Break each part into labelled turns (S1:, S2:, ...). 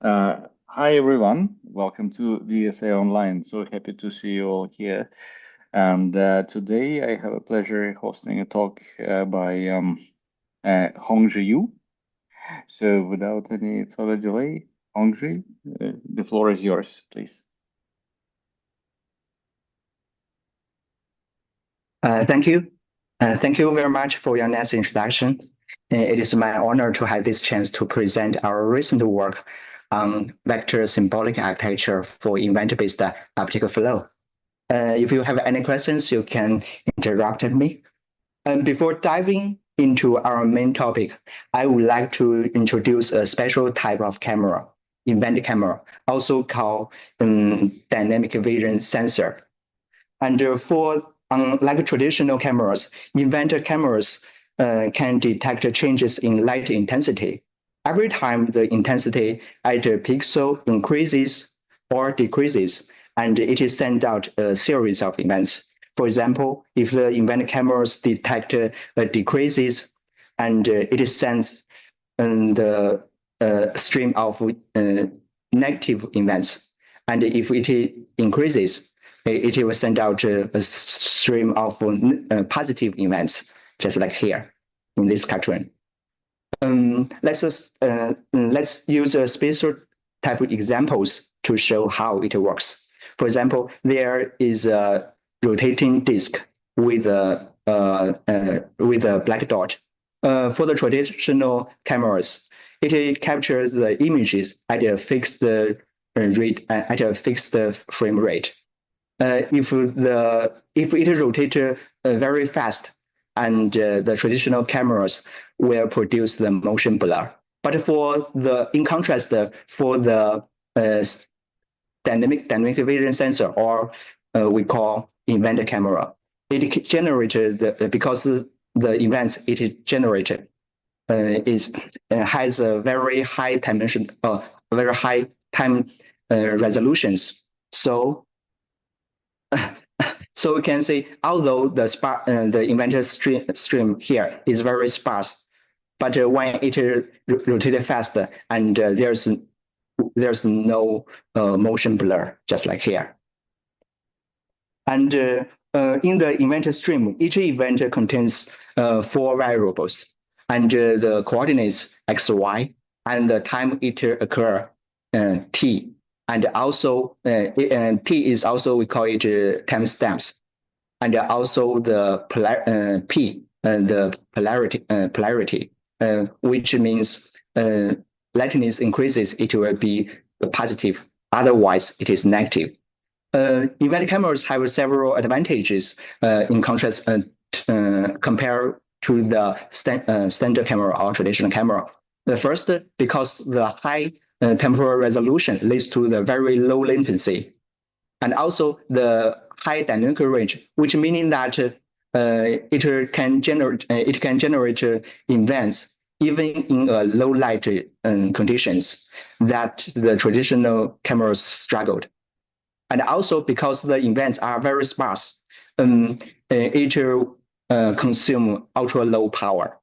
S1: Hi everyone, welcome to VSA Online. So happy to see you all here. And today I have a pleasure hosting a talk by Hongzhi. So without any further delay, Hongzhi, the floor is yours, please.
S2: Thank you. Thank you very much for your nice introduction. It is my honor to have this chance to present our recent work on vector symbolic architecture for event-based optical flow. If you have any questions, you can interrupt me. Before diving into our main topic, I would like to introduce a special type of camera, event camera, also called dynamic vision sensor. And for unlike traditional cameras, event cameras can detect changes in light intensity. Every time the intensity at a pixel increases or decreases, and it is sent out a series of events. For example, if the event cameras detect decreases, and it sends the stream of negative events, and if it increases, it will send out a stream of positive events, just like here in this cartoon. Let's use a special type of examples to show how it works. For example, there is a rotating disk with a black dot. For the traditional cameras, it captures the images at a fixed rate, at a fixed frame rate. If it rotates very fast, and the traditional cameras will produce the motion blur. But in contrast, for the dynamic vision sensor, or we call event camera, it generated because the events it generated has a very high dimension, very high time resolutions. So we can see, although the event stream here is very sparse, but when it rotates fast, and there's no motion blur, just like here. And in the event stream, each event contains 4 variables, and the coordinates x, y, and the time it occur, t. And also, t is also, we call it timestamps, and also the p, the polarity, which means lightness increases, it will be positive. Otherwise, it is negative. Event cameras have several advantages in contrast compared to the standard camera or traditional camera. The first, because the high temporal resolution leads to the very low latency, and also the high dynamic range, which meaning that it can generate events even in low light conditions that the traditional cameras struggled. And also because the events are very sparse, it consume ultra low power.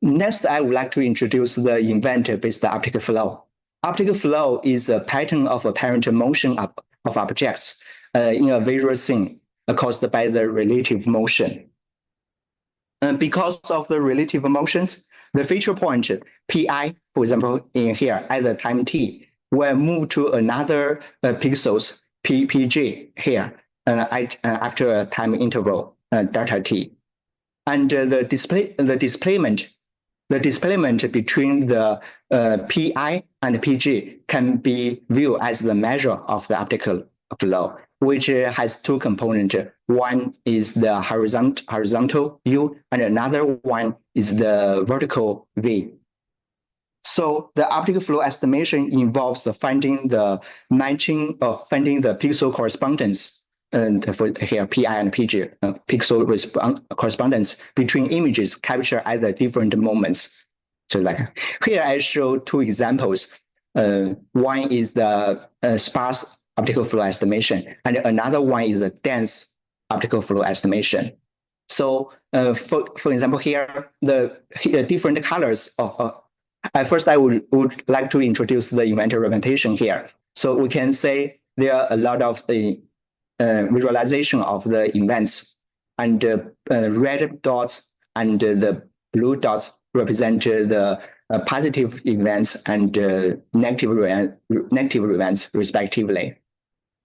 S2: Next, I would like to introduce the event-based optical flow. Optical flow is a pattern of apparent motion of objects in a visual scene caused by the relative motion. Because of the relative motions, the feature point pi, for example, in here at the time t, will move to another pixels ppg here after a time interval delta t, and the displacement between the pi and pg can be viewed as the measure of the optical flow, which has 2 components. One is the horizontal u, and another one is the vertical v. So the optical flow estimation involves finding the pixel correspondence, and for here pi and pg, pixel correspondence between images captured at the different moments. So like here I show 2 examples. One is the sparse optical flow estimation, and another one is a dense optical flow estimation. So for example, here the different colors At first, I would like to introduce the inventor representation here. So we can say there are a lot of the visualization of the events, and red dots and the blue dots represent the positive events and negative events, respectively.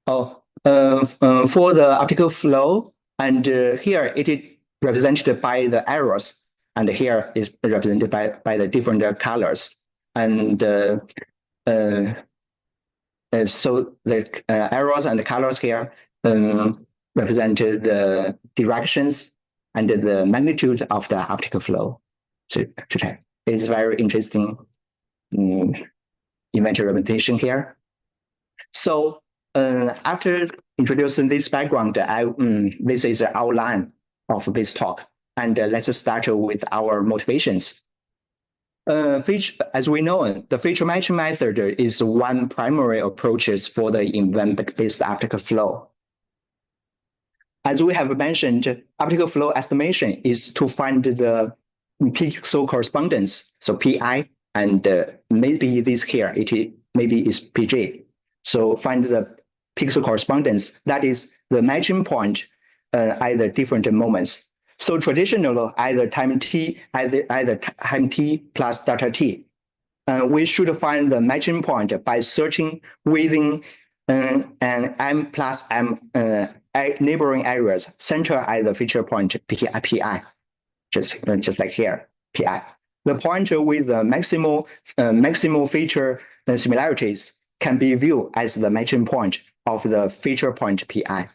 S2: For the optical flow, and here it is represented by the arrows, and here is represented by the different colors. And so the arrows and the colors here represent the directions and the magnitude of the optical flow. To check, it's very interesting inventor representation here. So after introducing this background, this is the outline of this talk. And let's start with our motivations. As we know, the feature matching method is one primary approach for the event-based optical flow. As we have mentioned, optical flow estimation is to find the pixel correspondence, so PI, and maybe this here, maybe is PG. So find the pixel correspondence, that is the matching point at the different moments. So traditionally, either time t plus delta t. We should find the matching point by searching within an m plus m neighboring areas, center at the feature point pi, just like here, pi. The point with the maximal feature similarities can be viewed as the matching point of the feature point pi.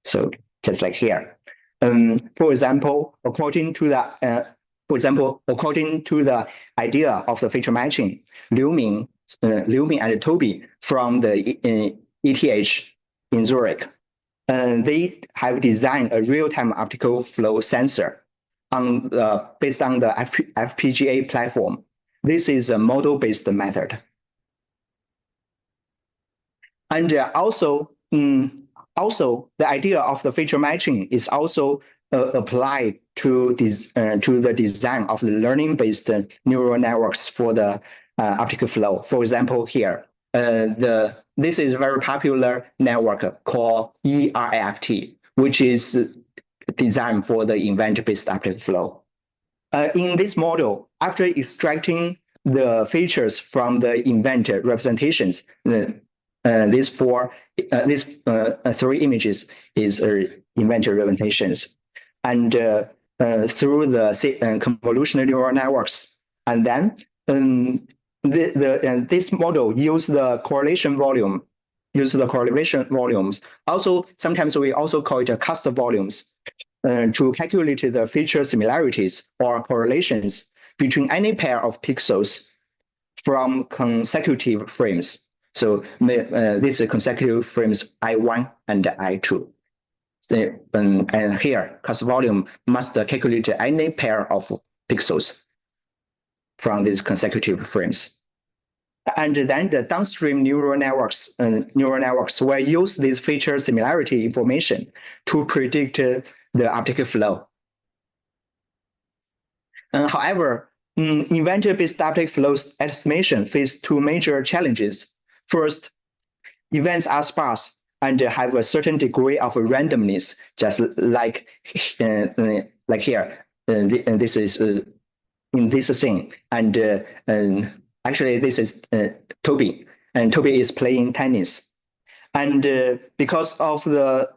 S2: So just like here. For example, according to the idea of the feature matching, Liu Ming and Toby from the ETH in Zurich, they have designed a real-time optical flow sensor based on the FPGA platform. This is a model-based method. And also the idea of the feature matching is also applied to the design of the learning-based neural networks for the optical flow. For example, here, this is a very popular network called ERFT, which is designed for the event-based optical flow. In this model, after extracting the features from the event representations, these three images is event representations, and through the convolutional neural networks, and then this model use the correlation volumes. Also, sometimes we also call it cluster volumes to calculate the feature similarities or correlations between any pair of pixels from consecutive frames. So these are consecutive frames I1 and I2. And here, cluster volume must calculate any pair of pixels from these consecutive frames. And then the downstream neural networks will use this feature similarity information to predict the optical flow. However, event-based optical flow estimation faces two major challenges. First, events are sparse and have a certain degree of randomness, just like here. This is in this scene, and actually this is Toby, and Toby is playing tennis. And because of the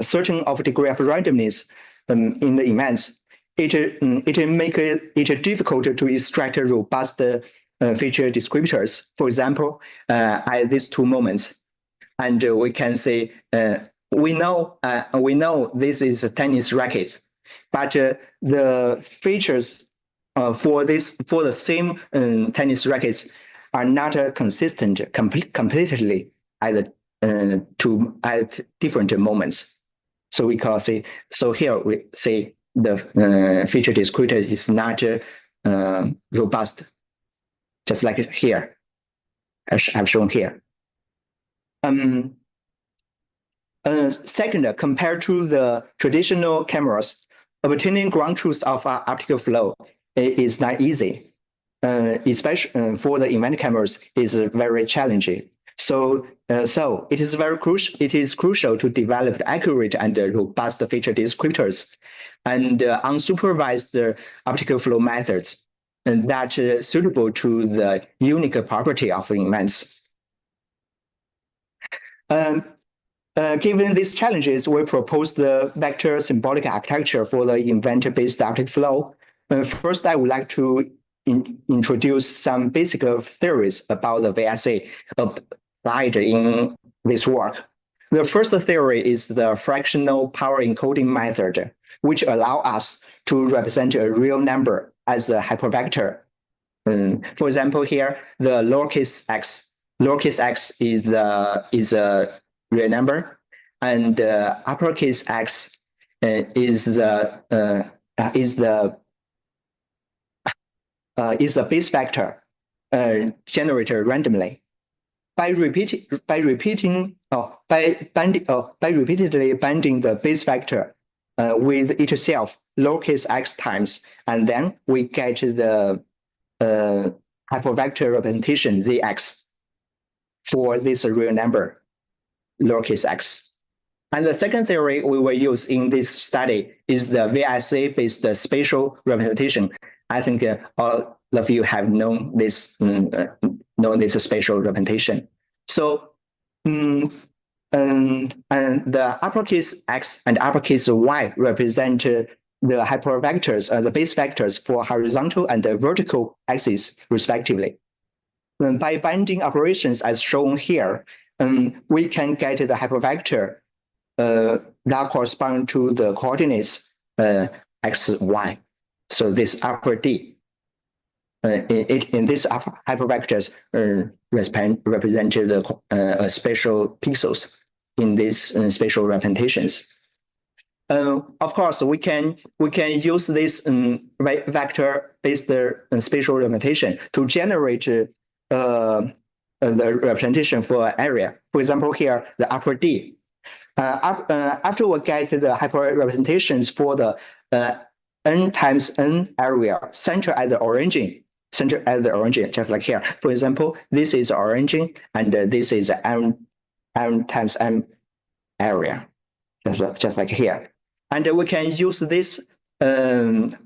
S2: certain of degree of randomness in the events, it makes it difficult to extract robust feature descriptors. For example, at these two moments, and we can say we know this is a tennis racket, but the features for the same tennis rackets are not consistent completely at different moments. So we can say, so here we say the feature descriptor is not robust, just like here, as I've shown here. Second, compared to the traditional cameras, obtaining ground truth of optical flow is not easy. especially for the event cameras, is very challenging. So it is very crucial. It is crucial to develop accurate and robust feature descriptors and unsupervised optical flow methods that are suitable to the unique property of events. Given these challenges, we propose the vector symbolic architecture for the event-based optic flow. First, I would like to introduce some basic theories about the VSA applied in this work. The first theory is the fractional power encoding method, which allows us to represent a real number as a hypervector. For example, here, the lowercase x is a real number, and uppercase x is the base vector generated randomly. By repeatedly binding the base vector with itself lowercase x times, and then we get the hypervector representation zx for this real number lowercase x. And the second theory we will use in this study is the VSA-based spatial representation. I think all of you have known this spatial representation. So, and the uppercase x and uppercase y represent the hypervectors, the base vectors for horizontal and vertical axes, respectively. By binding operations as shown here, we can get the hypervector that correspond to the coordinates x, y. So this upper D, in this hypervectors represent the spatial pixels in these spatial representations. Of course, we can use this vector-based spatial representation to generate the representation for area. For example, here the upper D. After we get the hyperrepresentations for the n times n area centered at the origin, just like here. For example, this is origin, and this is m times m area, just like here. And we can use this. We can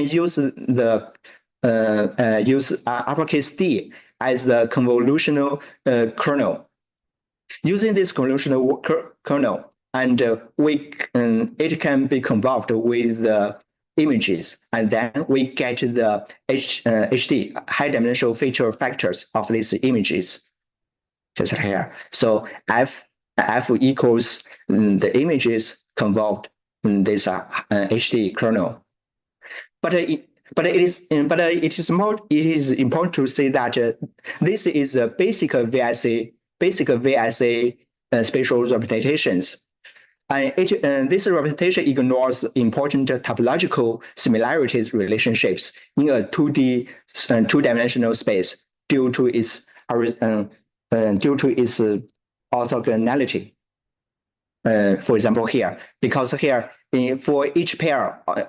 S2: use the use uppercase D as the convolutional kernel. Using this convolutional kernel, and it can be convolved with the images, and then we get the HD high dimensional feature factors of these images, just here. So F equals the images convolved in this HD kernel. But it is important to say that this is a basic VSA spatial representations. This representation ignores important topological similarities relationships in a 2D two-dimensional space due to its orthogonality. For example, here, because here for each pair of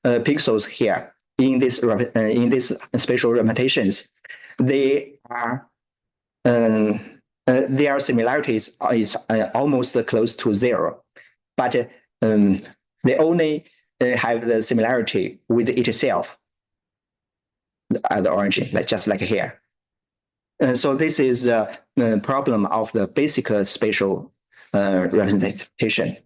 S2: pixels here in this spatial representations, their similarities is almost close to zero, but they only have the similarity with itself at the origin, just like here. So this is the problem of the basic spatial representation.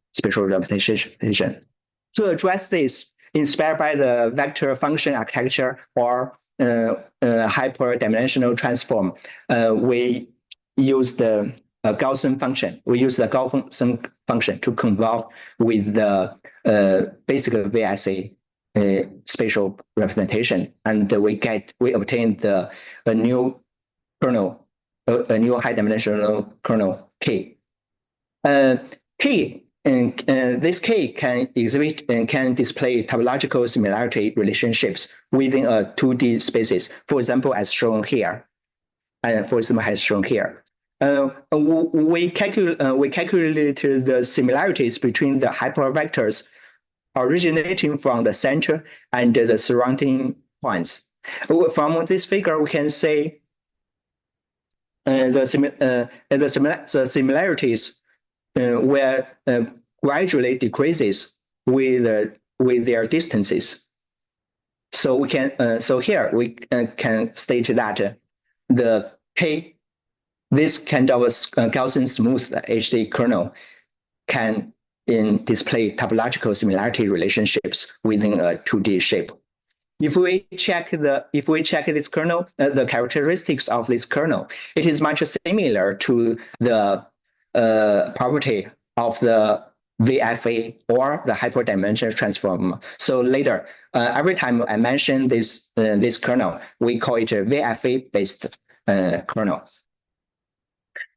S2: To address this, inspired by the vector function architecture or hyperdimensional transform, we use the Gaussian function. We use the Gaussian function to convolve with the basic VSA spatial representation, and we obtain a new kernel, a new high dimensional kernel K. This K can exhibit and can display topological similarity relationships within a 2D spaces. For example, as shown here. We calculated the similarities between the hypervectors originating from the center and the surrounding points. From this figure, we can say the similarities will gradually decreases with their distances. So we can so here we can state that the K, this kind of Gaussian smooth HD kernel can display topological similarity relationships within a 2D shape. If we check this kernel, the characteristics of this kernel, it is much similar to the property of the VFA or the hyperdimensional transform. So later, every time I mention this kernel, we call it a VFA-based kernel.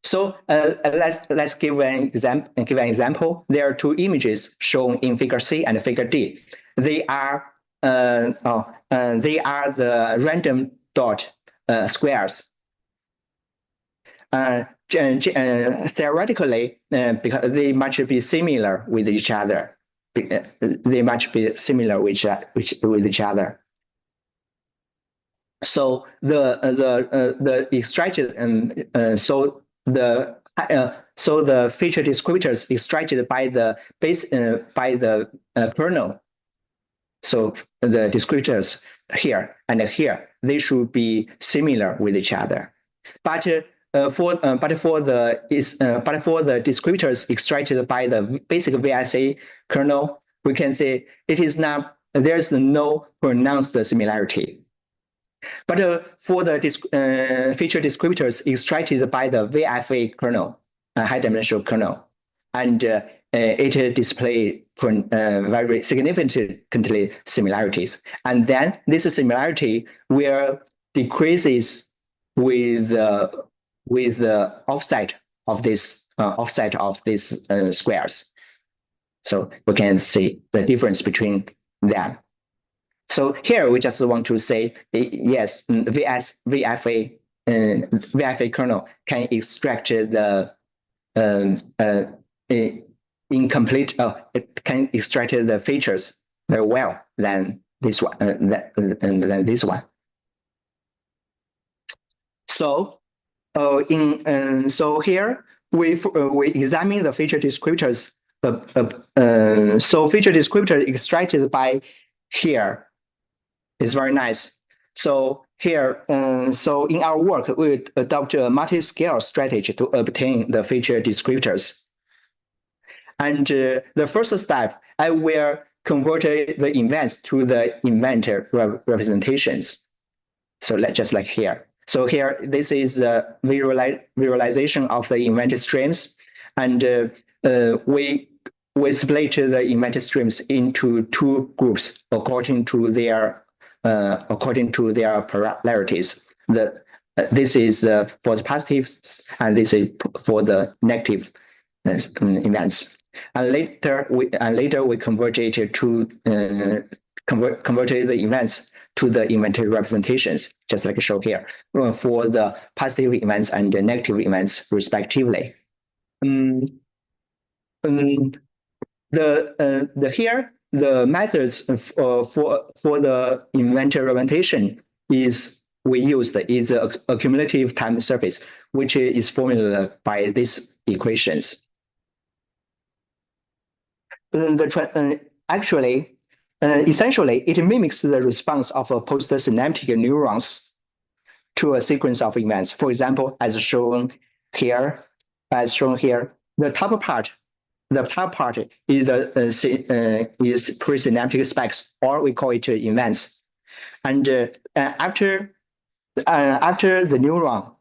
S2: So let's give an example. There are two images shown in Figure C and Figure D. They are the random dot squares. Theoretically, because they must be similar with each other. They must be similar with each other. So the extracted so the feature descriptors extracted by the kernel. So the descriptors here and here, they should be similar with each other. But for the descriptors extracted by the basic VSA kernel, we can say it is not, there's no pronounced similarity. But for the feature descriptors extracted by the VFA kernel, high-dimensional kernel, and it displays very significantly similarities. And then this similarity will decreases with the offset of this squares. So we can see the difference between them. So here we just want to say, yes, VFA kernel can extract the incomplete. It can extract the features very well than this one. Than this one. So so here we examine the feature descriptors. So feature descriptor extracted by here is very nice. So here, so in our work, we adopt a multi-scale strategy to obtain the feature descriptors. And the first step, I will convert the events to the event representations. So just like here. So here, this is the visualization of the event streams, and we split the event streams into two groups according to their polarities. This is for the positives, and this is for the negative events. And later we converted the events to the inventory representations, just like shown here, for the positive events and the negative events respectively. The methods for the inventory representation we used is a cumulative time surface, which is formulated by these equations. Essentially, it mimics the response of a postsynaptic neurons to a sequence of events. For example, as shown here, the top part is presynaptic spikes, or we call it events. And after the neuron,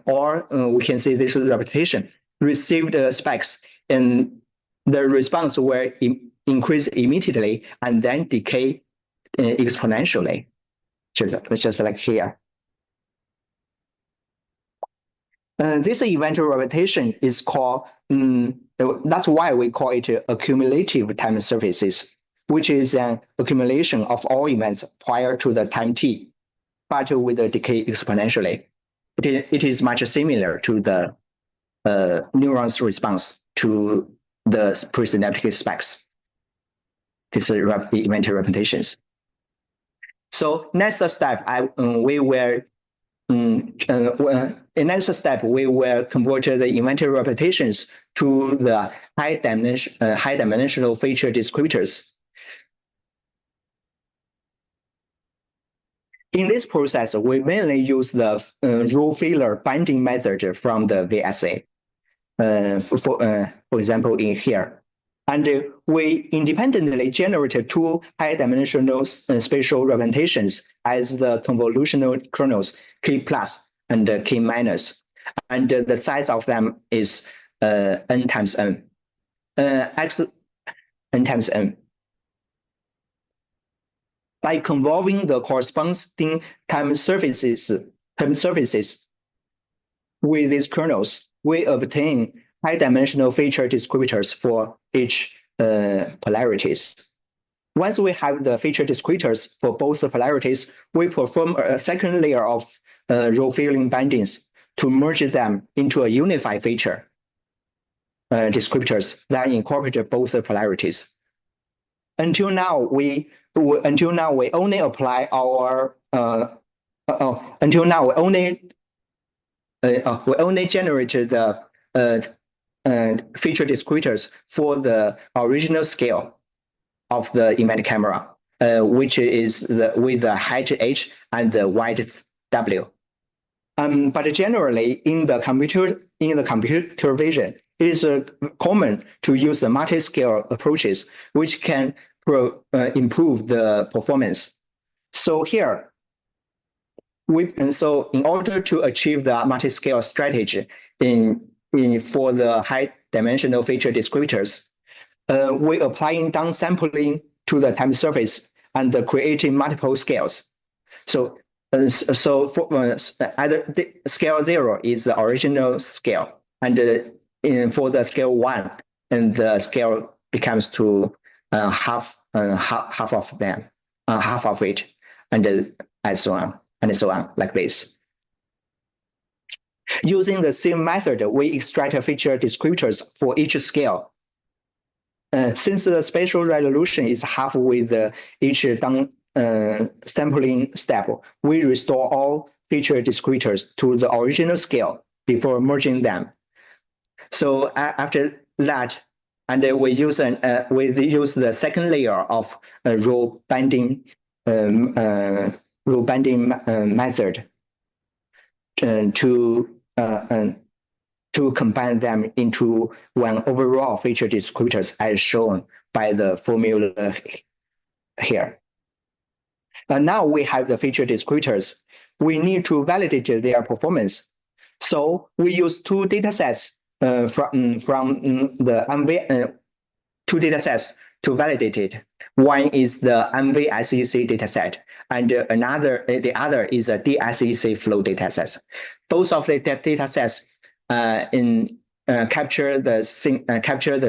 S2: or we can say this is repetition, received spikes, and the response will increase immediately and then decay exponentially, just like here. This event repetition is called, that's why we call it accumulative time surfaces, which is an accumulation of all events prior to the time t, but with a decay exponentially. It is much similar to the neuron's response to the presynaptic spikes. these inventory representations. So next step, we will in next step, we will convert the inventory representations to the high dimensional feature descriptors. In this process, we mainly use the row filler binding method from the VSA. For example, in here. And we independently generated two high-dimensional spatial representations as the convolutional kernels K plus and K minus. And the size of them is n times n, n times n. By convolving the corresponding time surfaces with these kernels, we obtain high-dimensional feature descriptors for each polarities. Once we have the feature descriptors for both the polarities, we perform a second layer of row filling bindings to merge them into a unified feature descriptors that incorporate both the polarities. Until now, we only apply our we only generated the feature descriptors for the original scale of the image camera, which is with the height h and the width w. But generally, in the computer vision, it is common to use the multi-scale approaches, which can improve the performance. So here, so in order to achieve the multi-scale strategy for the high-dimensional feature descriptors, we applying downsampling to the time surface and creating multiple scales. So for either the scale 0 is the original scale, and for the scale 1, and the scale becomes to half of them, half of it, and so on like this. Using the same method, we extract feature descriptors for each scale. Since the spatial resolution is half with each down sampling step, we restore all feature descriptors to the original scale before merging them. So after that, and we use the second layer of row binding method to combine them into one overall feature descriptors as shown by the formula here. And now we have the feature descriptors. We need to validate their performance. So we use two datasets from the MV, two datasets to validate it. One is the MV-SEC dataset, and the other is a DSEC flow dataset. Both of the datasets capture the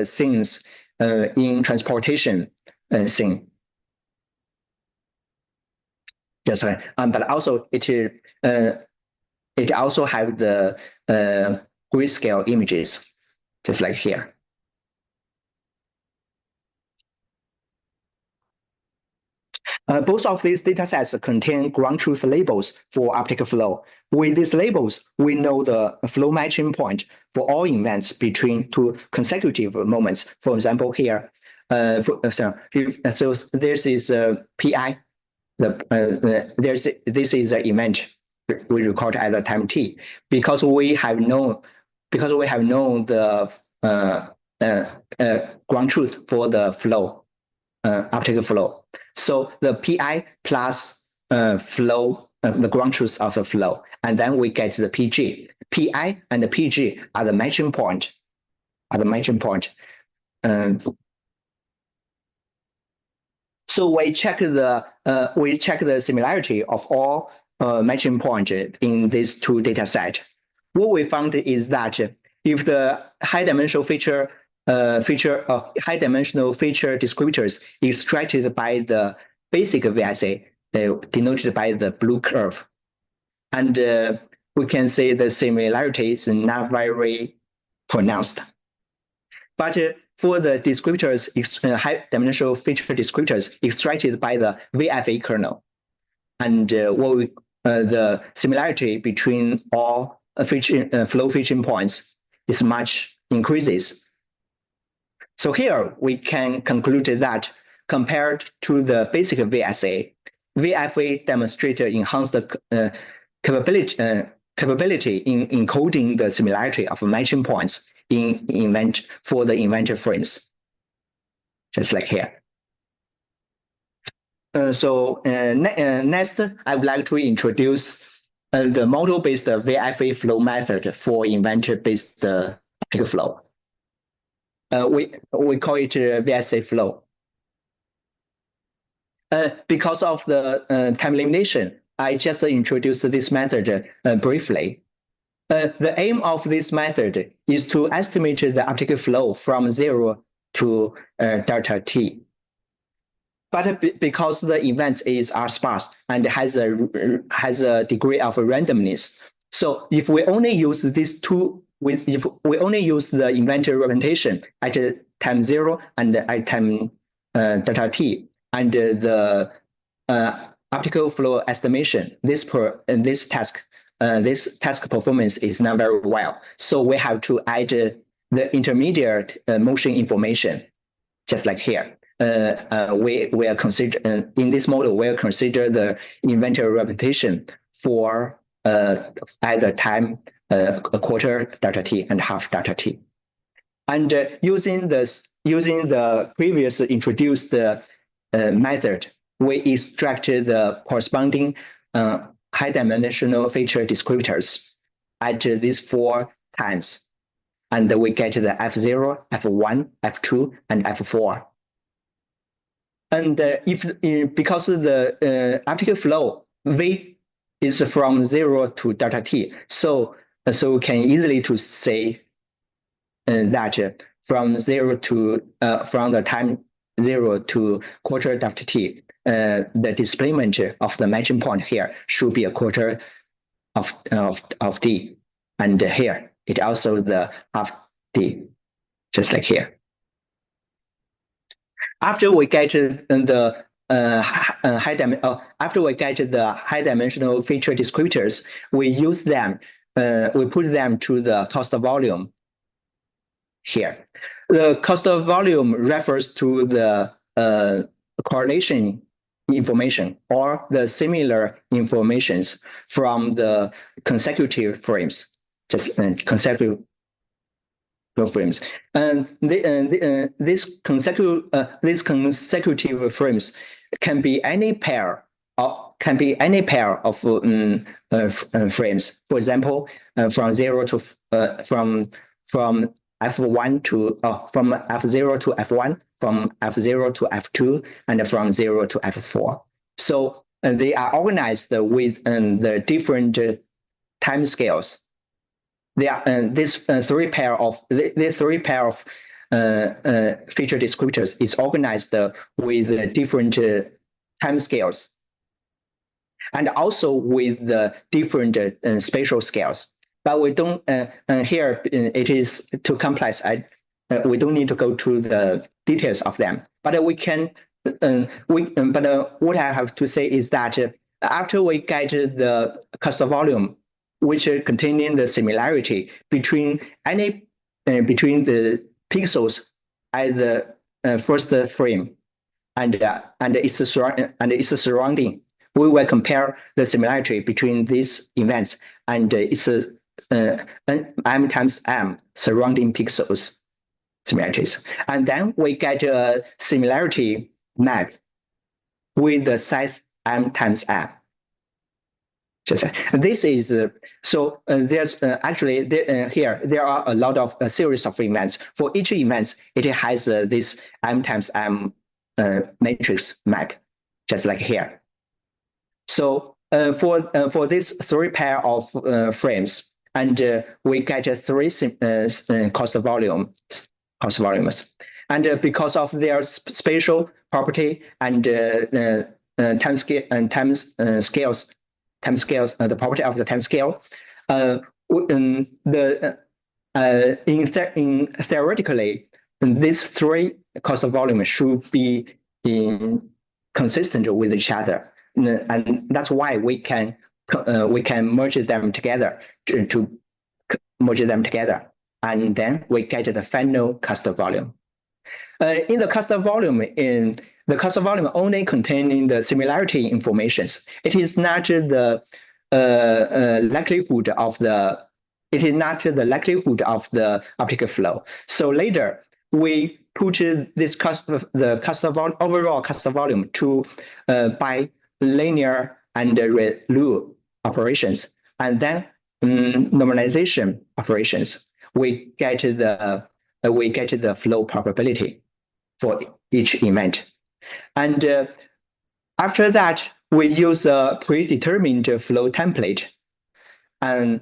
S2: scenes in transportation scene. Yes, but also it also have the grayscale images, just like here. Both of these datasets contain ground truth labels for optical flow. With these labels, we know the flow matching point for all events between two consecutive moments. For example, here, so this is PI. This is an event we record at the time t, because we have known the ground truth for the flow, optical flow. So the PI plus flow, the ground truth of the flow, and then we get the PG. PI and the PG are the matching point. So we check the similarity of all matching points in these two data sets. What we found is that if the high-dimensional feature descriptors extracted by the basic VSA, denoted by the blue curve, and we can see the similarity is not very pronounced. But for the descriptors, high-dimensional feature descriptors extracted by the VFA kernel, and the similarity between all flow featuring points is much increases. So here we can conclude that compared to the basic VSA, VFA demonstrated enhanced capability in encoding the similarity of matching points for the inventor frames, just like here. Next, I would like to introduce the model-based VFA flow method for inventor-based optical flow. We call it VSA flow. Because of the time limitation, I just introduced this method briefly. The aim of this method is to estimate the optical flow from 0 to delta t. But because the events are sparse and has a degree of randomness, so if we only use these two, if we only use the inventor representation at time 0 and at time delta t, and the optical flow estimation, this task performance is not very well. So we have to add the intermediate motion information, just like here. We are consider in this model, we'll consider the inventor representation for either time a quarter delta t and half delta t. And using the previous introduced method, we extract the corresponding high-dimensional feature descriptors at these 4 times, and we get the F0, F1, F2, and F4. And because the optical flow V is from 0 to delta t, so we can easily to say that from the time 0 to quarter delta t, the displacement of the matching point here should be a quarter of d, and here it also the half d, just like here. After we get the high-dimensional feature descriptors, we use them. We put them to the cost of volume here. The cost of volume refers to the correlation information or the similar informations from the consecutive frames, just consecutive frames, and these consecutive frames can be any pair of frames. For example, from F0 to F1, from F0 to F2, and from 0 to F4. So they are organized with the different time scales. They are these three pair of feature descriptors is organized with different time scales, and also with the different spatial scales. But we don't here it is too complex. We don't need to go to the details of them. But we can. What I have to say is that after we get the cost of volume, which are containing the similarity between the pixels at the first frame and its surrounding, we will compare the similarity between these events and its m times m surrounding pixels similarities, and then we get a similarity map with the size m times m. This is there's actually here there are a lot of a series of events. For each event, it has this m times m matrix map, just like here. So for this three pair of frames, and we get three cost volumes, and because of their spatial property and time scale and scales. The property of the time scale. Theoretically, these three cost volume should be consistent with each other, and that's why we can merge them together to merge them together, and then we get the final cost volume. In the cost volume, the cost volume only containing the similarity informations. It is not the likelihood of the. It is not the likelihood of the optical flow. So later we put this overall cost volume to by linear and rule operations, and then normalization operations. We get the flow probability for each event. And after that, we use a predetermined flow template, and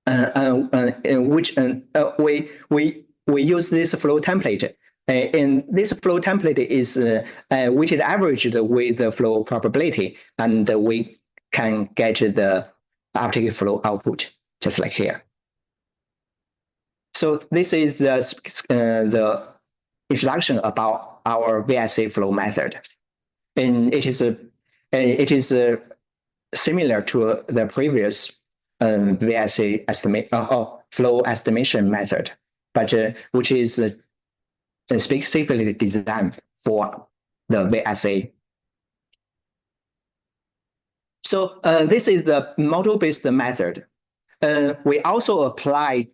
S2: in which we use this flow template. And this flow template is weighted averaged with the flow probability, and we can get the optical flow output just like here. So this is the introduction about our VSA flow method, and it is similar to the previous VSA flow estimation method, but which is specifically designed for the VSA. So this is the model-based method. We also applied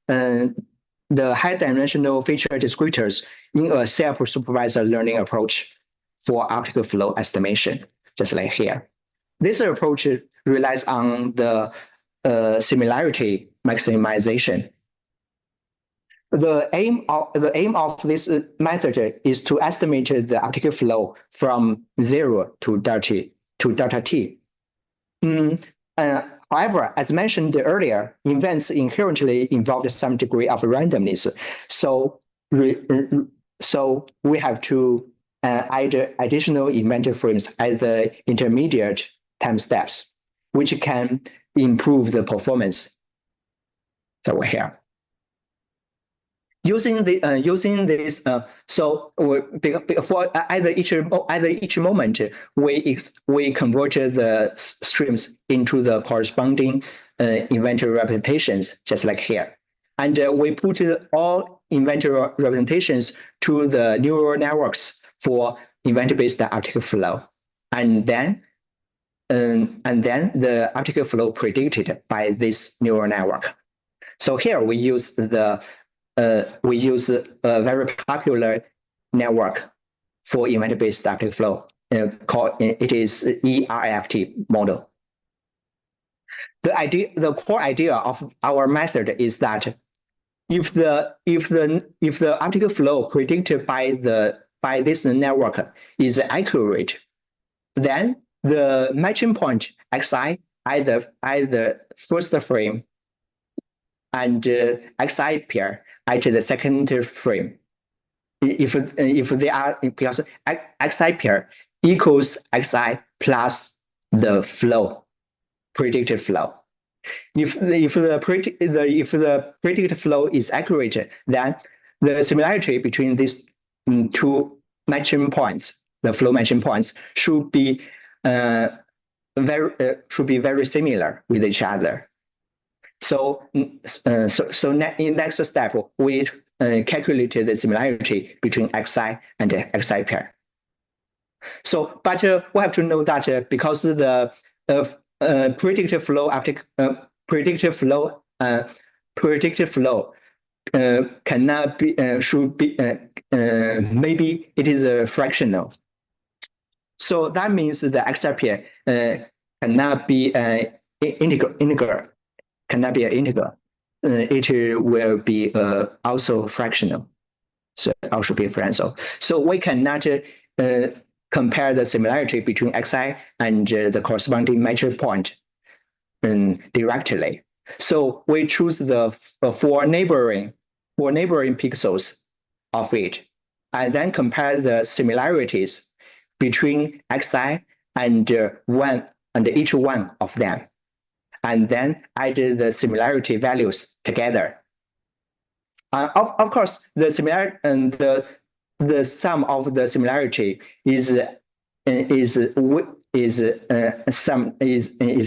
S2: the high-dimensional feature descriptors in a self-supervised learning approach for optical flow estimation, just like here. This approach relies on the similarity maximization. The aim of this method is to estimate the optical flow from 0 to delta t. However, as mentioned earlier, events inherently involve some degree of randomness. So we have to add additional event frames at the intermediate time steps, which can improve the performance over here. Using this, so for either each moment, we convert the streams into the corresponding event representations, just like here, and we put all event representations to the neural networks for event-based optical flow, and then the optical flow predicted by this neural network. So here we use a very popular network for event-based optical flow. It is ERFT model. The core idea of our method is that if the optical flow predicted by this network is accurate, then the matching point xi at the first frame and xi pair at the second frame, if they are, because xi pair equals xi plus the flow, predicted flow. If the predicted flow is accurate, then the similarity between these two matching points, the flow matching points, should be very similar with each other. So in next step, we calculated the similarity between xi and xi pair. So, but we have to know that because the predicted flow cannot be should be maybe it is fractional. So that means the xi pair cannot be integer. Cannot be an integer. It will be also fractional. So also be fractional. So we cannot compare the similarity between xi and the corresponding matching point directly. So we choose the four neighboring pixels of it, and then compare the similarities between xi and each one of them. and then add the similarity values together. Of course, the similar and the sum of the similarity is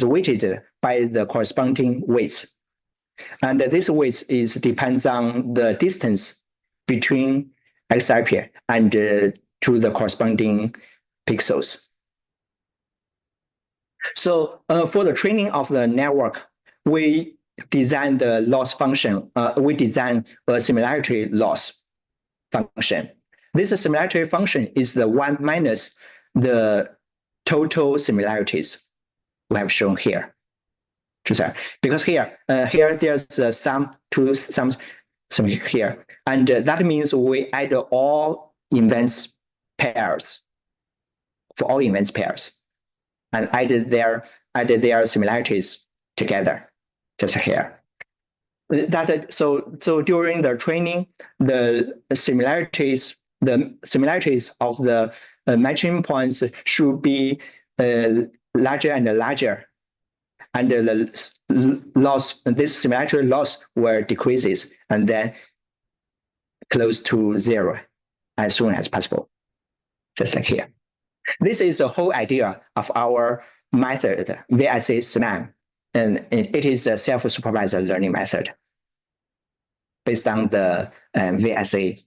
S2: weighted by the corresponding weights, and this weight depends on the distance between xi pair and to the corresponding pixels. So for the training of the network, we design the loss function. We design a similarity loss function. This similarity function is the 1 minus the total similarities we have shown here. Because here there's a sum to some here, and that means we add all events pairs for all events pairs, and added their similarities together, just here. So during the training, the similarities of the matching points should be larger and larger, and the loss, this similarity loss will decreases and then close to 0 as soon as possible, just like here. This is the whole idea of our method, VSAONLINE, and it is a self-supervised learning method based on the VSA.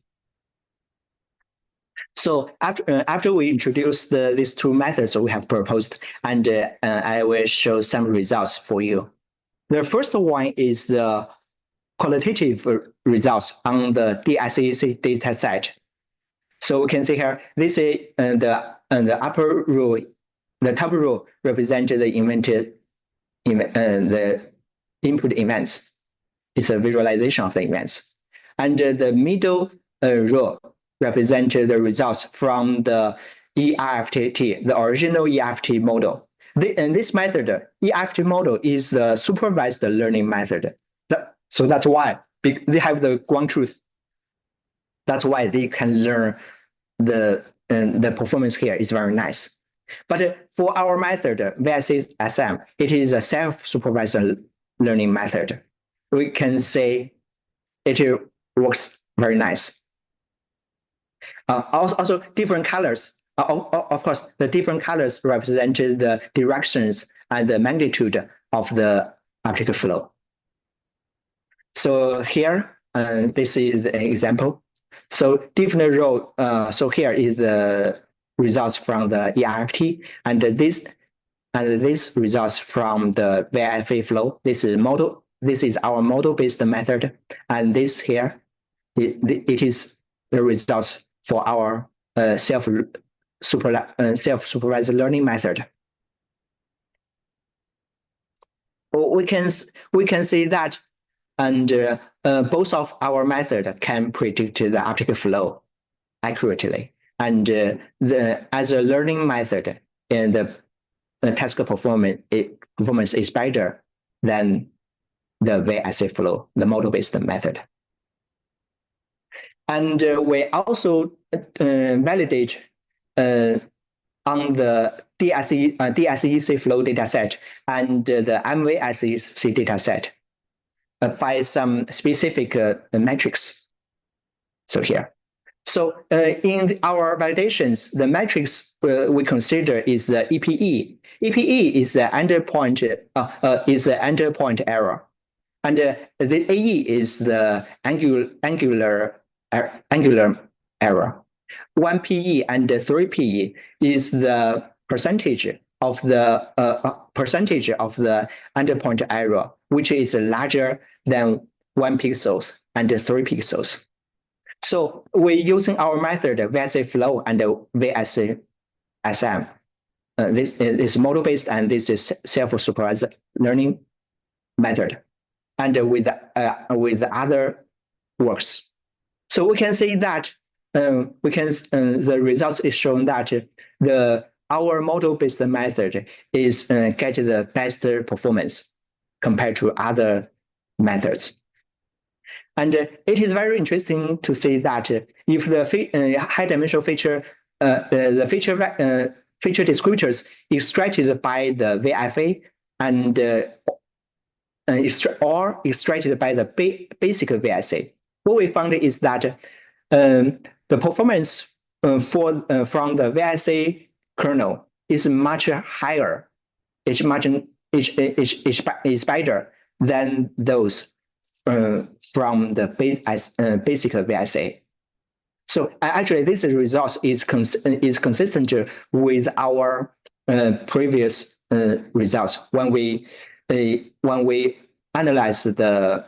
S2: So after we introduce these two methods we have proposed, and I will show some results for you. The first one is the qualitative results on the DSEC data set. So we can see here, this is the upper row, the top row represents the input events. It's a visualization of the events. And the middle row represents the results from the ERFT, the original ERFT model. And this method, ERFT model, is the supervised learning method. So that's why they have the ground truth. That's why they can learn the performance here is very nice. But for our method, VSAONLINE, it is a self-supervised learning method. We can say it works very nice. Also, different colors. Of course, the different colors represent the directions and the magnitude of the optical flow. So here, this is the example. So different row. So here is the results from the ERFT, and this results from the VFA flow. This is model. This is our model-based method, and this here, it is the results for our self-supervised learning method. We can see that, and both of our methods can predict the optical flow accurately, and as a learning method, and the task performance is better than the VSA flow, the model-based method. And we also validate on the DSEC flow dataset and the MVSEC dataset by some specific metrics. So here. So in our validations, the metrics we consider is the EPE. EPE is the endpoint error, and the AE is the angular error. 1PE and 3PE is the percentage of the endpoint error, which is larger than 1 pixels and 3 pixels. So we're using our method, VSA flow and VSAONLINE. This is model-based, and this is self-supervised learning method, and with other works. So we can see that the results is shown that our model-based method is get the best performance compared to other methods. And it is very interesting to see that if the high-dimensional feature, the feature descriptors extracted by the VFA and extracted by the basic VSA. What we found is that the performance from the VSA kernel is much higher. It's better than those from the basic VSA. So actually, this result is consistent with our previous results when we analyze the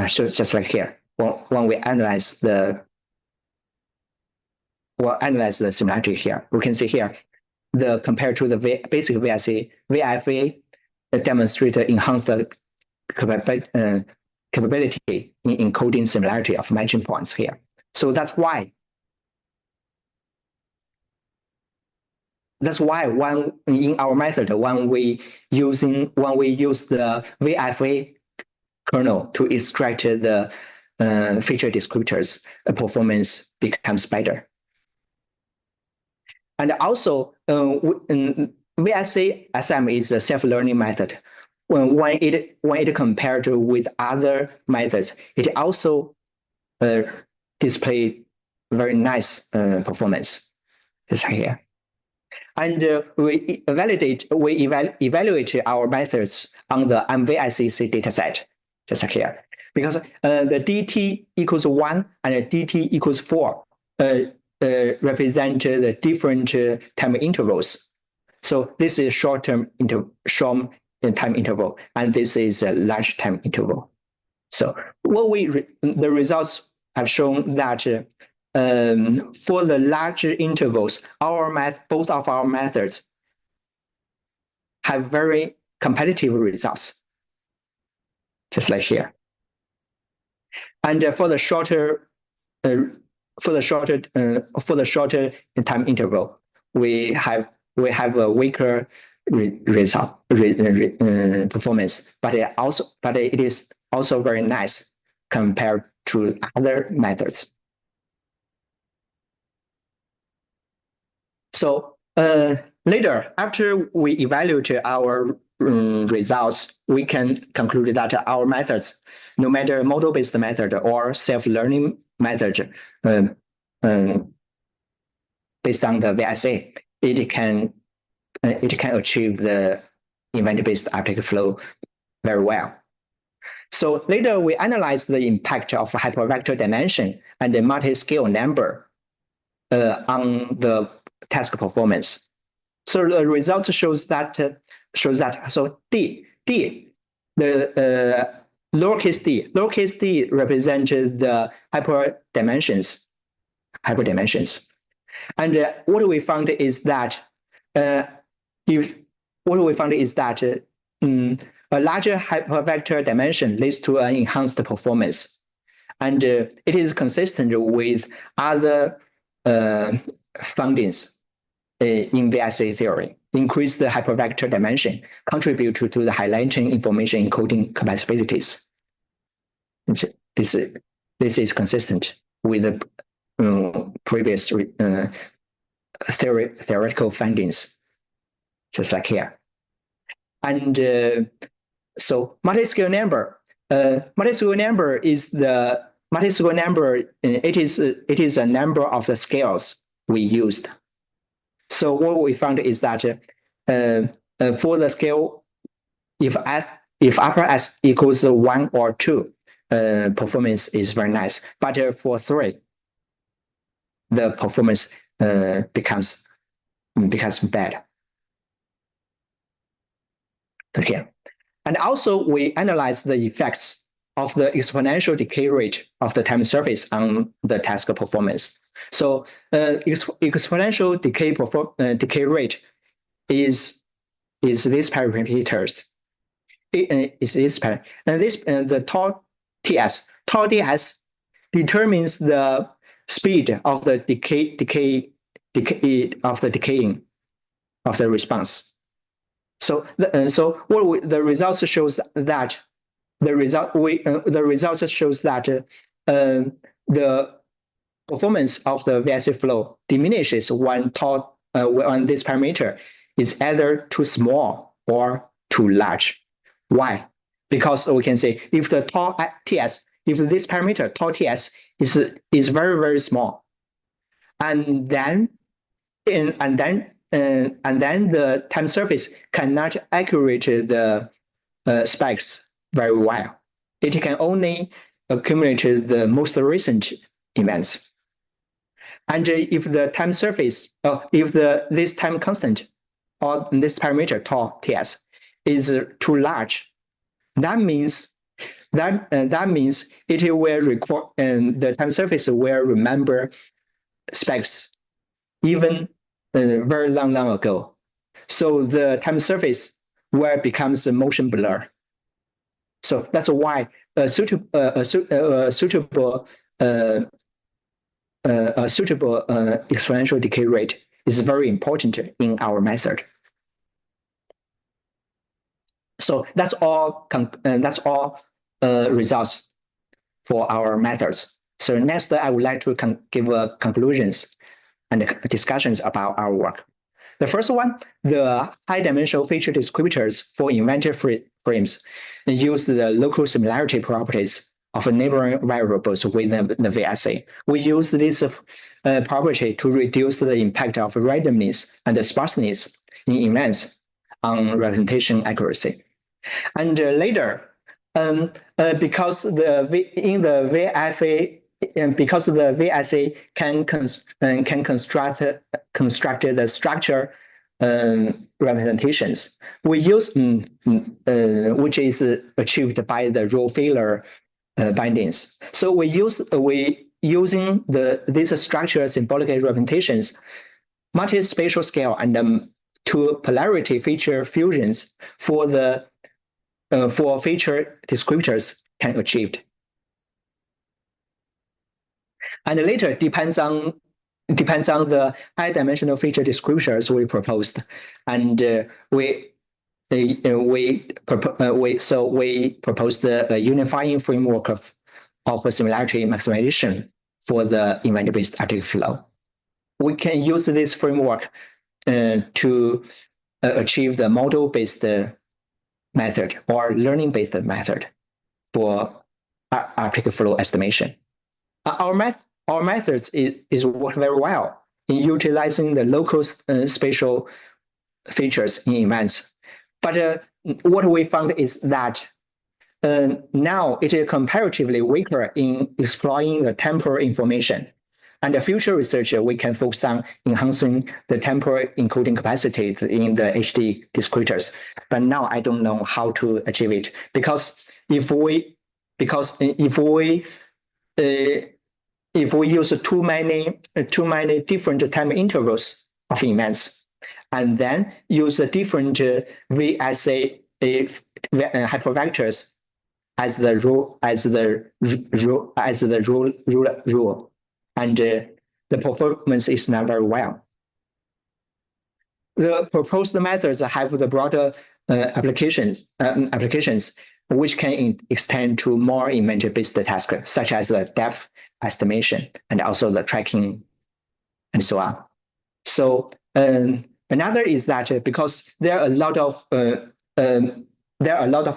S2: just like here when we analyze the similarity here. We can see here the compared to the basic VSA, VFA demonstrated enhanced capability in encoding similarity of matching points here. So that's why when in our method when we use the VFA kernel to extract the feature descriptors, the performance becomes better. And also, VSA SM is a self-learning method. When it compared with other methods, it also display very nice performance. It's here. And we evaluate our methods on the MVICC dataset, just like here, because the DT equals 1 and DT equals 4 represent the different time intervals. So this is short time interval, and this is a large time interval. So the results have shown that for the larger intervals, both of our methods have very competitive results, just like here. And for the shorter shorter time interval, we have a weaker performance, but it is also very nice compared to other methods. So later, after we evaluate our results, we can conclude that our methods, no matter model-based method or self-learning method, based on the VSA, it can achieve the event-based uptake flow very well. So later, we analyze the impact of hypervector dimension and the multi-scale number on the task performance. So the results shows that so the lowercase d represents the hyperdimensions, and what we found is that a larger hypervector dimension leads to an enhanced performance, and it is consistent with other findings in VSA theory. Increase the hypervector dimension, contribute to the highlighting information encoding capabilities. This is consistent with the previous theoretical findings, just like here. And so multi-scale number is the multi-scale number. It is a number of the scales we used. So what we found is that for the scale, if upper S equals 1 or 2, performance is very nice. But for 3, the performance becomes bad. Okay. And also we analyze the effects of the exponential decay rate of the time surface on the task performance. So exponential decay rate is these parameters. The tau ts determines the speed of the decaying of the response. So the results shows that the performance of the VSA flow diminishes when this parameter is either too small or too large. Why? because we can say if the tau ts, if this parameter tau ts is very, very small, and then the time surface cannot accurate the specs very well. It can only accumulate the most recent events. And if the time surface, if this time constant or this parameter tau ts is too large, that means it will record, and the time surface will remember specs even very long ago. So the time surface will becomes a motion blur. So that's why a suitable exponential decay rate is very important in our method. So that's all. Results for our methods. So next, I would like to give conclusions and discussions about our work. The first one, the high-dimensional feature descriptors for inventor frames use the local similarity properties of neighboring variables within the VSA. We use this property to reduce the impact of randomness and sparseness in events on representation accuracy. And later, because the VSA can construct the structure representations, we use which is achieved by the row failure bindings. So we using these structure symbolic representations, multi-spatial scale, and two polarity feature fusions for feature descriptors can achieved. And later depends on the high-dimensional feature descriptors we proposed, and we proposed a unifying framework of similarity maximization for the event-based article flow. We can use this framework to achieve the model-based method or learning-based method for article flow estimation. Our methods is work very well in utilizing the local spatial features in events. But what we found is that now it is comparatively weaker in exploring the temporal information. And the future research, we can focus on enhancing the temporal encoding capacity in the HD descriptors. But now I don't know how to achieve it, because if we use too many different time intervals of events, and then use a different VSA hypervectors as the rule, and the performance is not very well. The proposed methods have the broader applications which can extend to more event-based tasks, such as the depth estimation and also the tracking and so on. So another is that because there are a lot of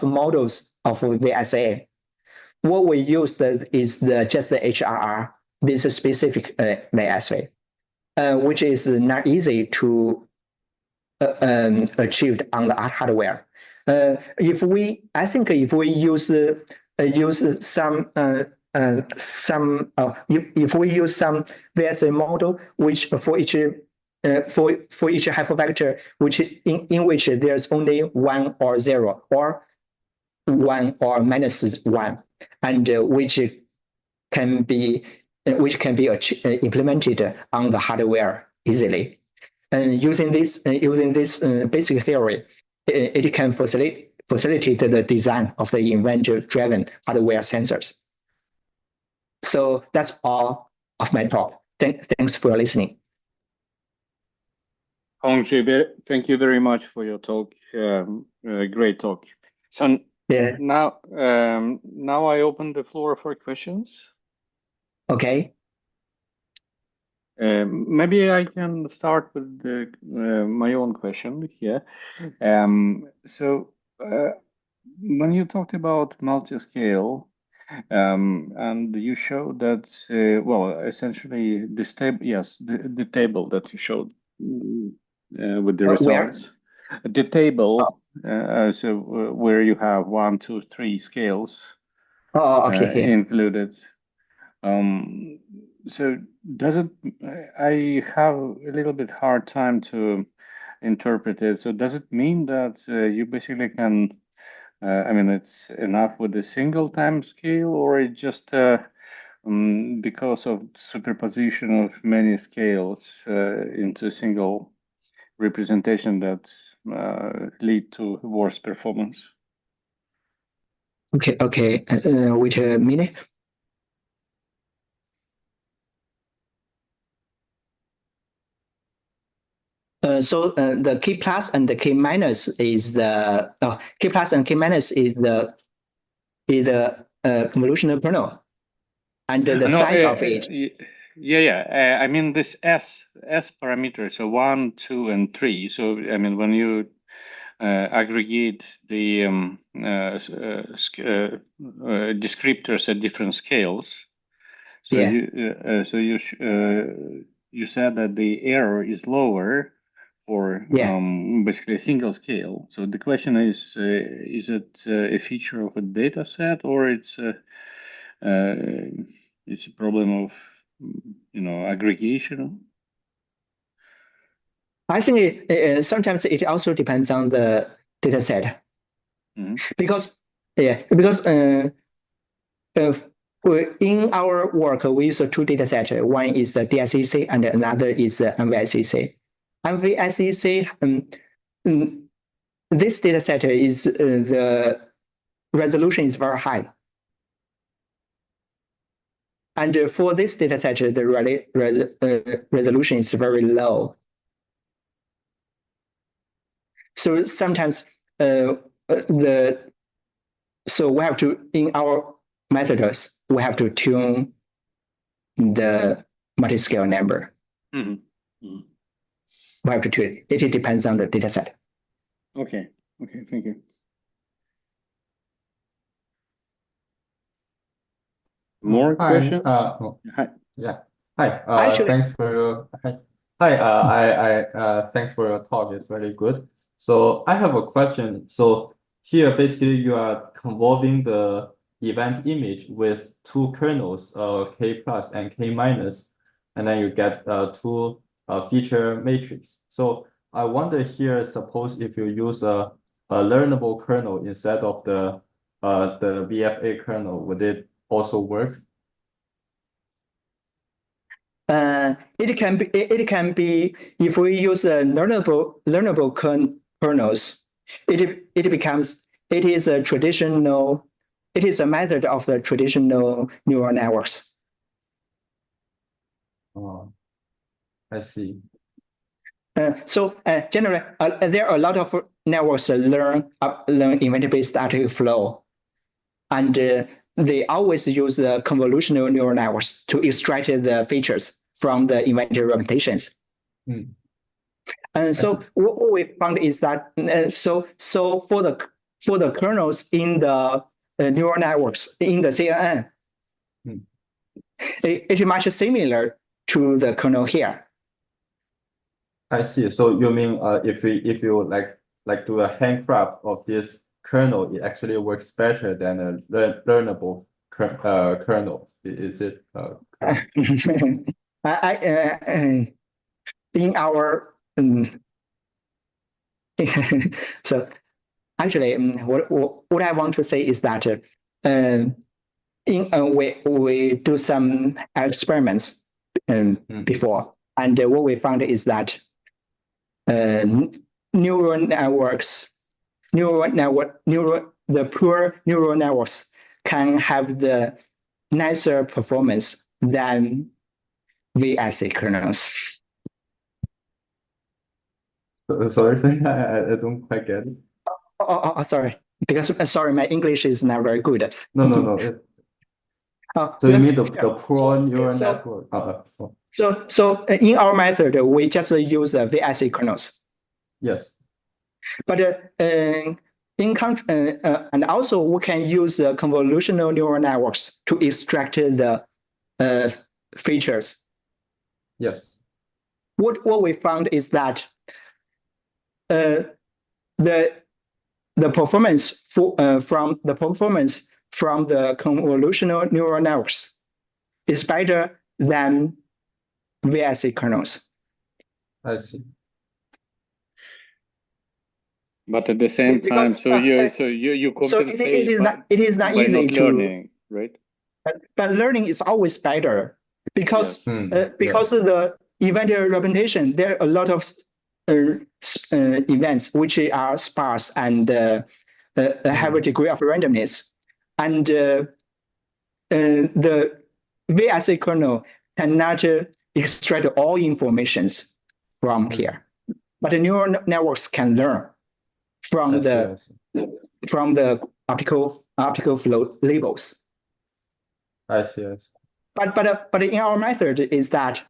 S2: models of VSA, what we use is just the HRR, this specific VSA, which is not easy to achieved on the hardware. If we use some VSA model, which for each hypervector, which in which there's only 1 or 0 or 1 or -1, and which can be implemented on the hardware easily. And using this basic theory, it can facilitate the design of the event-driven hardware sensors. So that's all of my talk. Thanks for listening.
S1: Hongzhi, thank you very much for your talk. Great talk. So yeah. Now I open the floor for questions.
S2: Okay.
S1: Maybe I can start with my own question here. when you talked about multi-scale, and you showed that, well, essentially this table, yes, the table that you showed with the
S2: Where?
S1: results, the table, so where you have one, two, three scales
S2: Okay, here.
S1: included. Um, so does it, I have a little bit hard time to interpret it. So does it mean that you basically can, I mean, it's enough with a single time scale, or it just because of superposition of many scales into a single representation that lead to worse performance?
S2: Okay. Wait a minute. The K plus and the K minus is the K plus and K minus is the convolutional kernel, and the
S1: No,
S2: size of it.
S1: yeah. I mean this S parameter, so one, two, and three. So I mean when you aggregate the descriptors at different scales. So
S2: Yeah.
S1: you said that the error is lower for
S2: Yeah.
S1: basically a single scale. So the question is it a feature of a data set, or uh, it's a problem of aggregation?
S2: I think sometimes it also depends on the data set
S1: Mhm.
S2: because because in our work we use two data sets. One is the DSCC and another is MVSCC. MVSCC, mm, this data set is the resolution is very high. And for this data set, the resolution is very low. So sometimes so we have to, in our methods, we have to tune the multi-scale number.
S1: Mm-hmm. Mm-hmm.
S2: We have to tune it. It depends on the data set.
S1: Okay. Thank you. More
S3: Hi.
S1: questions? Hi.
S3: Yeah. Hi.
S2: Actually,
S3: Thanks for your hi. Hi. Thanks for your talk. It's very good. So I have a question. So here, basically, you are convolving the event image with two kernels, K plus and K minus, and then you get two feature matrix. So I wonder here, suppose if you use a learnable kernel instead of the VFA kernel, would it also work?
S2: it can be if we use learnable kernels, it is a traditional, it is a method of the traditional neural networks.
S3: Oh, I see.
S2: So generally, there are a lot of networks learn event-based static flow, and they always use the convolutional neural networks to extract the features from the event representations.
S3: Hmm.
S2: And so what we found is that so for the kernels in the neural networks in the CNN,
S3: Hmm.
S2: it is much similar to the kernel here.
S3: I see. So you mean if you do a hand grab of this kernel, it actually works better than a learnable kernel. Is it correct?
S2: In our so actually what I want to say is that we do some experiments before, and what we found is that neural networks, the pure neural networks can have the nicer performance than VSA kernels.
S3: Sorry, I don't quite get it.
S2: Sorry, because sorry, my English is not very good.
S3: No. So you
S2: Because
S3: mean the poor neural
S2: so
S3: network?
S2: so in our method, we just use the VSA kernels.
S3: Yes.
S2: But and also we can use convolutional neural networks to extract the features.
S3: Yes.
S2: What we found is that the performance from the convolutional neural networks is better than VSA kernels.
S3: I see.
S1: But at the same time, so you compensate
S2: it is not
S1: by
S2: easy
S1: not learning, right?
S2: But learning is always better because
S1: Yes.
S2: because of the event representation, there are a lot of events which are sparse and have a degree of randomness, and the VSA kernel cannot extract all informations from here, but the neural networks can learn from the optical flow labels.
S3: I see.
S2: But in our method is that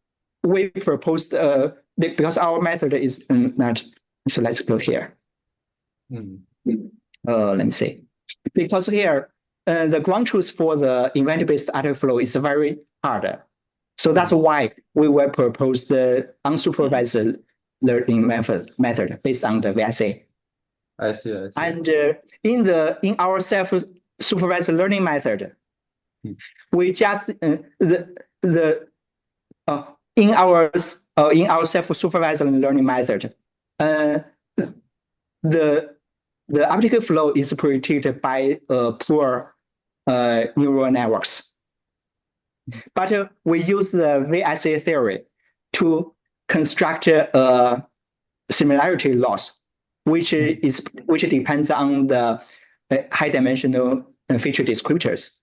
S2: we proposed because our method is not. So let's go here. Let me see. Because here the ground truth for the event-based article flow is very hard. So that's why we will propose the unsupervised learning method based on the VSA.
S3: I see.
S2: And in our self-supervised learning method, we just in our self-supervised learning method, the optical flow is predicted by poor neural networks. But we use the VSA theory to construct a similarity loss, which depends on the high-dimensional feature descriptors.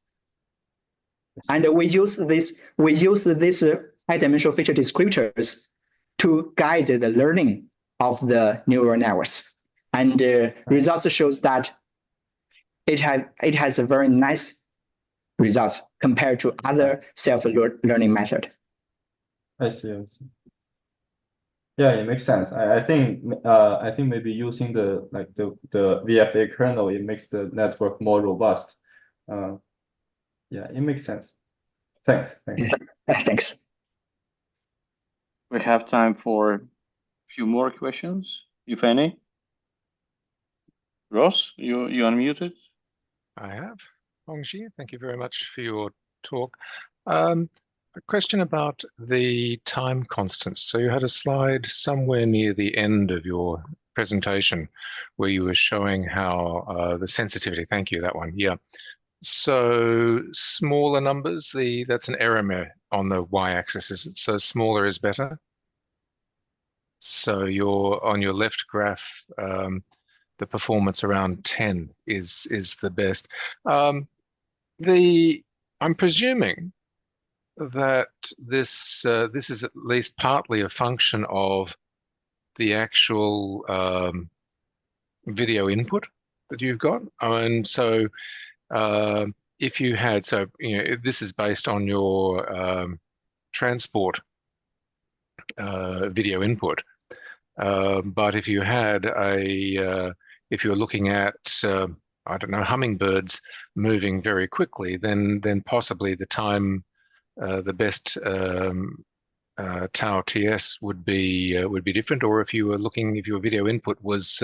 S2: And we use these high-dimensional feature descriptors to guide the learning of the neural networks. And results shows that it has a very nice results compared to other self-learning method.
S3: I see. Yeah, it makes sense. I think maybe using the VFA kernel, it makes the network more robust. Yeah, it makes sense. Thanks.
S2: Thanks.
S1: We have time for a few more questions, if any. Ross, you unmuted?
S4: I have. Hongzhi, thank you very much for your talk. A question about the time constants. So you had a slide somewhere near the end of your presentation where you were showing how the sensitivity, thank you, that one, yeah. So smaller numbers, that's an error on the y-axis, is it? So smaller is better? So on your left graph, the performance around 10 is the best. I'm presuming that this is at least partly a function of the actual video input that you've got. And so if you had, this is based on your transport video input. But if you had if you're looking at, I don't know, hummingbirds moving very quickly, then possibly the time, the best tau TS would be different. Or if your video input was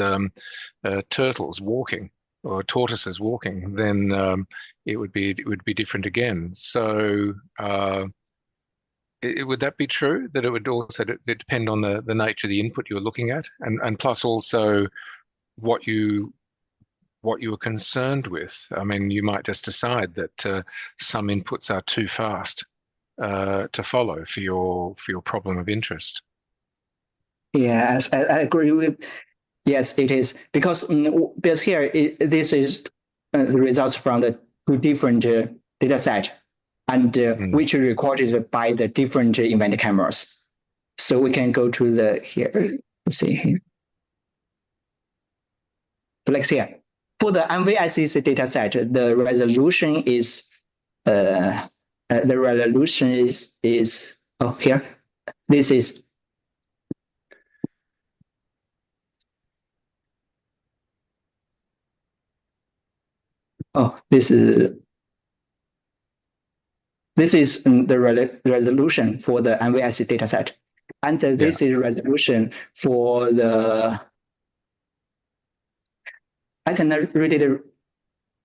S4: turtles walking or tortoises walking, then it would be different again. So would that be true, that it would also depend on the nature of the input you're looking at, and plus also what you were concerned with? I mean, you might just decide that some inputs are too fast to follow for your problem of interest.
S2: Yes, I agree with. Yes, it is because here this is the results from the two different data set, and which are recorded by the different event cameras. So we can go to the here. Let's see here. So like here for the MVSEC data set, the resolution is here. This is. Oh, this is the resolution for the NVSC dataset, and this is resolution for the. I cannot read it.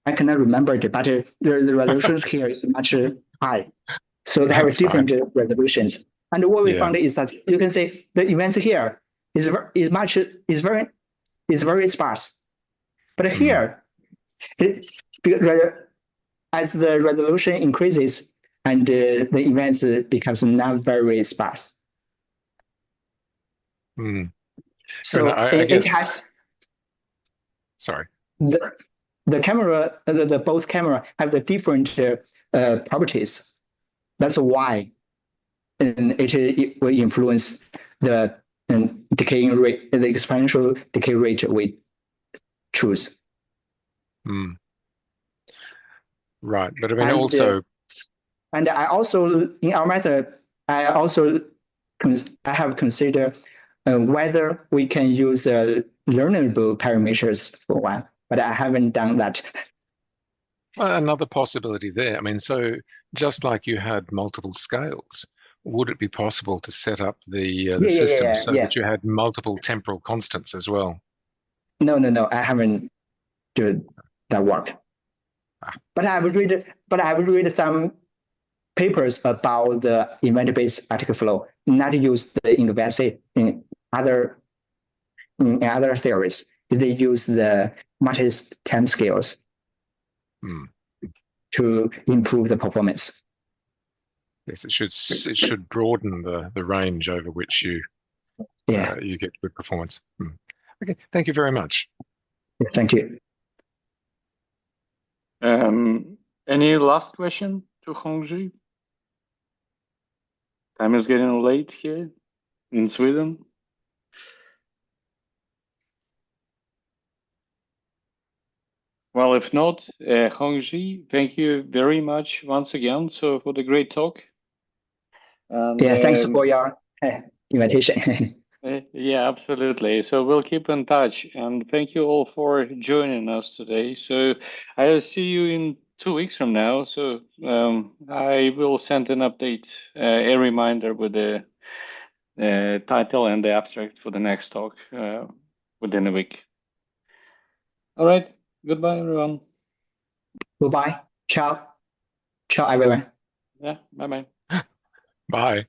S2: I cannot remember it, but the resolution here is much high. So they have
S4: That's
S2: different
S4: fine.
S2: resolutions. And what we
S4: Yeah.
S2: found is that you can say the events here is very sparse, but here as the resolution increases and the events becomes not very sparse. So
S4: I
S2: it
S4: guess,
S2: has
S4: sorry.
S2: the camera, the both camera have the different properties. That's why it will influence the decaying rate, the exponential decay rate we choose.
S4: Right, but I mean,
S2: And,
S4: also,
S2: and I also in our method, I have considered whether we can use learnable parameters for one, but I haven't done that.
S4: another possibility there. I mean, so just like you had multiple scales, would it be possible to set up the system so that you had multiple temporal constants as well?
S2: No, I haven't done that work. But I would read some papers about the event-based article flow, not used in the VSA in other theories. They use the multi-time scales to improve the performance.
S4: Yes, it should broaden the range over which you get good performance. Okay, thank you very much.
S2: Thank you.
S1: Any last question to Hongzhi? Time is getting late here in Sweden. Well, if not, Hongzhi, thank you very much once again for the great talk. And,
S2: thanks for your invitation.
S1: Yeah, absolutely. So we'll keep in touch, and thank you all for joining us today. So I'll see you in 2 weeks from now. So I will send an update, a reminder with the title and the abstract for the next talk within a week. All right. Goodbye, everyone.
S2: Goodbye. Ciao. Ciao, everyone.
S1: Yeah. Bye-bye.
S4: Bye.